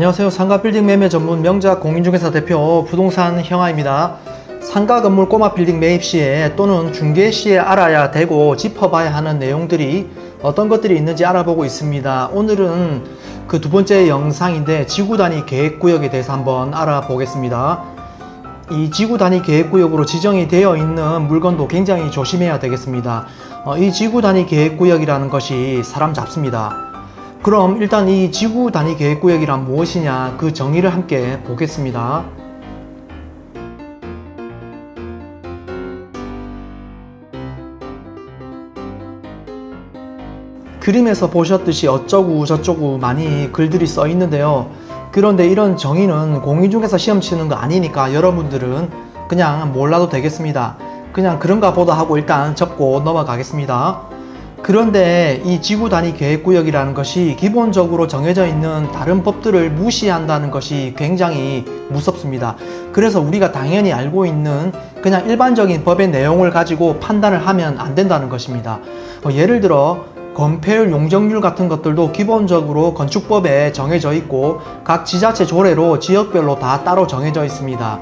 안녕하세요. 상가 빌딩 매매 전문 명작 공인중개사 대표 부동산 형아입니다. 상가 건물 꼬마 빌딩 매입 시에 또는 중개 시에 알아야 되고 짚어봐야 하는 내용들이 어떤 것들이 있는지 알아보고 있습니다. 오늘은 그 두 번째 영상인데 지구 단위 계획구역에 대해서 한번 알아보겠습니다. 이 지구 단위 계획구역으로 지정이 되어 있는 물건도 굉장히 조심해야 되겠습니다. 이 지구 단위 계획구역이라는 것이 사람 잡습니다. 그럼 일단 이 지구 단위 계획구역이란 무엇이냐, 그 정의를 함께 보겠습니다. 그림에서 보셨듯이 어쩌고 저쩌고 많이 글들이 써 있는데요. 그런데 이런 정의는 공인중개사 시험 치는 거 아니니까 여러분들은 그냥 몰라도 되겠습니다. 그냥 그런가 보다 하고 일단 접고 넘어가겠습니다. 그런데 이 지구 단위 계획구역이라는 것이 기본적으로 정해져 있는 다른 법들을 무시한다는 것이 굉장히 무섭습니다. 그래서 우리가 당연히 알고 있는 그냥 일반적인 법의 내용을 가지고 판단을 하면 안 된다는 것입니다. 예를 들어 건폐율, 용적률 같은 것들도 기본적으로 건축법에 정해져 있고 각 지자체 조례로 지역별로 다 따로 정해져 있습니다.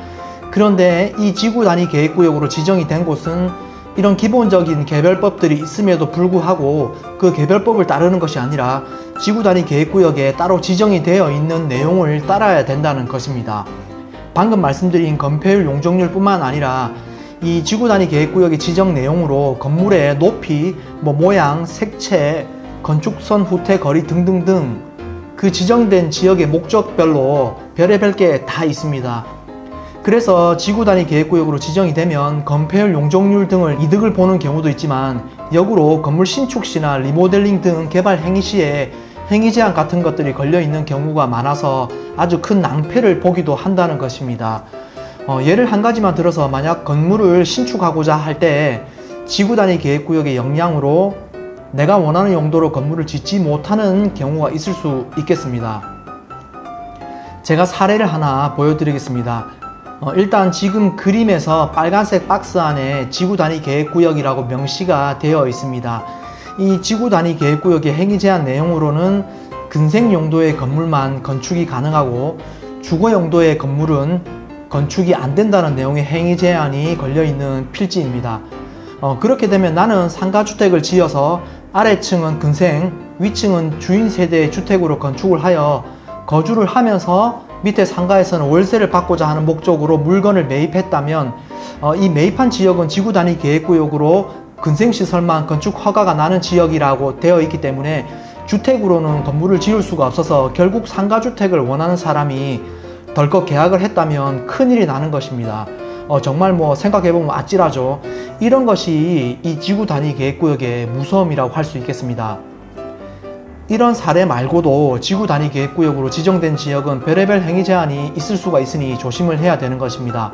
그런데 이 지구 단위 계획구역으로 지정이 된 곳은 이런 기본적인 개별법들이 있음에도 불구하고 그 개별법을 따르는 것이 아니라 지구 단위 계획구역에 따로 지정이 되어 있는 내용을 따라야 된다는 것입니다. 방금 말씀드린 건폐율, 용적률 뿐만 아니라 이 지구 단위 계획구역의 지정 내용으로 건물의 높이, 모양, 색채, 건축선 후퇴 거리 등등등 그 지정된 지역의 목적별로 별의별 게 다 있습니다. 그래서 지구 단위 계획구역으로 지정이 되면 건폐율, 용적률 등을 이득을 보는 경우도 있지만 역으로 건물 신축 시나 리모델링 등 개발 행위 시에 행위 제한 같은 것들이 걸려 있는 경우가 많아서 아주 큰 낭패를 보기도 한다는 것입니다. 예를 한 가지만 들어서 만약 건물을 신축하고자 할 때 지구 단위 계획구역의 영향으로 내가 원하는 용도로 건물을 짓지 못하는 경우가 있을 수 있겠습니다. 제가 사례를 하나 보여드리겠습니다. 일단 지금 그림에서 빨간색 박스 안에 지구 단위 계획구역이라고 명시가 되어 있습니다. 이 지구 단위 계획구역의 행위 제한 내용으로는 근생 용도의 건물만 건축이 가능하고 주거 용도의 건물은 건축이 안 된다는 내용의 행위 제한이 걸려 있는 필지입니다. 그렇게 되면 나는 상가주택을 지어서 아래층은 근생, 위층은 주인 세대의 주택으로 건축을 하여 거주를 하면서 밑에 상가에서는 월세를 받고자 하는 목적으로 물건을 매입했다면 이 매입한 지역은 지구 단위 계획구역으로 근생시설만 건축 허가가 나는 지역이라고 되어 있기 때문에 주택으로는 건물을 지을 수가 없어서 결국 상가주택을 원하는 사람이 덜컥 계약을 했다면 큰일이 나는 것입니다. 정말 생각해보면 아찔하죠. 이런 것이 이 지구 단위 계획구역의 무서움이라고 할 수 있겠습니다. 이런 사례 말고도 지구 단위 계획구역으로 지정된 지역은 별의별 행위 제한이 있을 수가 있으니 조심을 해야 되는 것입니다.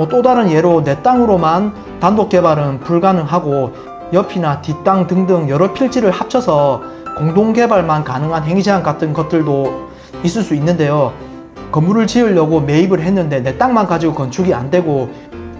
또 다른 예로 내 땅으로만 단독 개발은 불가능하고 옆이나 뒷땅 등등 여러 필지를 합쳐서 공동 개발만 가능한 행위 제한 같은 것들도 있을 수 있는데요. 건물을 지으려고 매입을 했는데 내 땅만 가지고 건축이 안 되고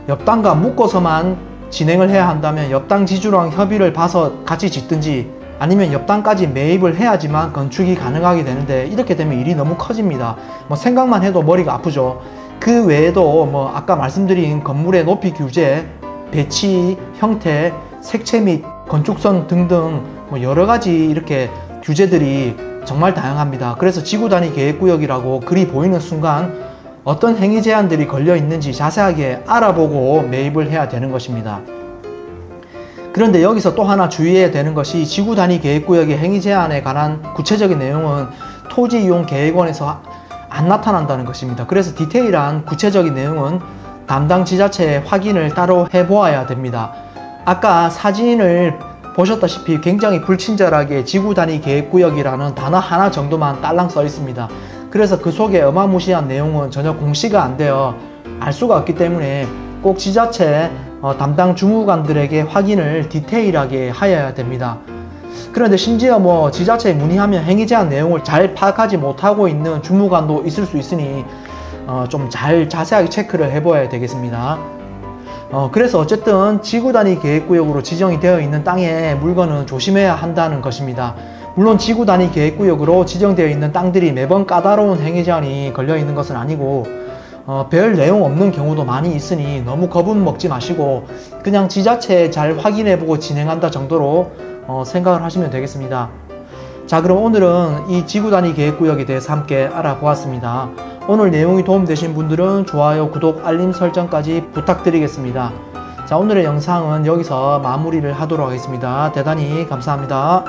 옆 땅과 묶어서만 진행을 해야 한다면 옆 땅 지주랑 협의를 봐서 같이 짓든지 아니면 옆 땅까지 매입을 해야지만 건축이 가능하게 되는데 이렇게 되면 일이 너무 커집니다. 생각만 해도 머리가 아프죠. 그 외에도 아까 말씀드린 건물의 높이 규제, 배치, 형태, 색채 및 건축선 등등 여러 가지 이렇게 규제들이 정말 다양합니다. 그래서 지구 단위 계획구역이라고 글이 보이는 순간 어떤 행위 제한들이 걸려 있는지 자세하게 알아보고 매입을 해야 되는 것입니다. 그런데 여기서 또 하나 주의해야 되는 것이 지구 단위 계획구역의 행위 제한에 관한 구체적인 내용은 토지이용계획원에서 안 나타난다는 것입니다. 그래서 디테일한 구체적인 내용은 담당 지자체에 확인을 따로 해보아야 됩니다. 아까 사진을 보셨다시피 굉장히 불친절하게 지구 단위 계획구역이라는 단어 하나 정도만 딸랑 써 있습니다. 그래서 그 속에 어마무시한 내용은 전혀 공시가 안 되어 알 수가 없기 때문에 꼭 지자체 담당 주무관들에게 확인을 디테일하게 하여야 됩니다. 그런데 심지어 지자체에 문의하면 행위 제한 내용을 잘 파악하지 못하고 있는 주무관도 있을 수 있으니 좀 잘 자세하게 체크를 해봐야 되겠습니다. 그래서 어쨌든 지구 단위 계획구역으로 지정이 되어 있는 땅의 물건은 조심해야 한다는 것입니다. 물론 지구 단위 계획구역으로 지정되어 있는 땅들이 매번 까다로운 행위 제한이 걸려 있는 것은 아니고 별 내용 없는 경우도 많이 있으니 너무 겁은 먹지 마시고 그냥 지자체에 잘 확인해보고 진행한다 정도로 생각을 하시면 되겠습니다. 자, 그럼 오늘은 이 지구 단위 계획구역에 대해서 함께 알아보았습니다. 오늘 내용이 도움되신 분들은 좋아요, 구독, 알림 설정까지 부탁드리겠습니다. 자, 오늘의 영상은 여기서 마무리를 하도록 하겠습니다. 대단히 감사합니다.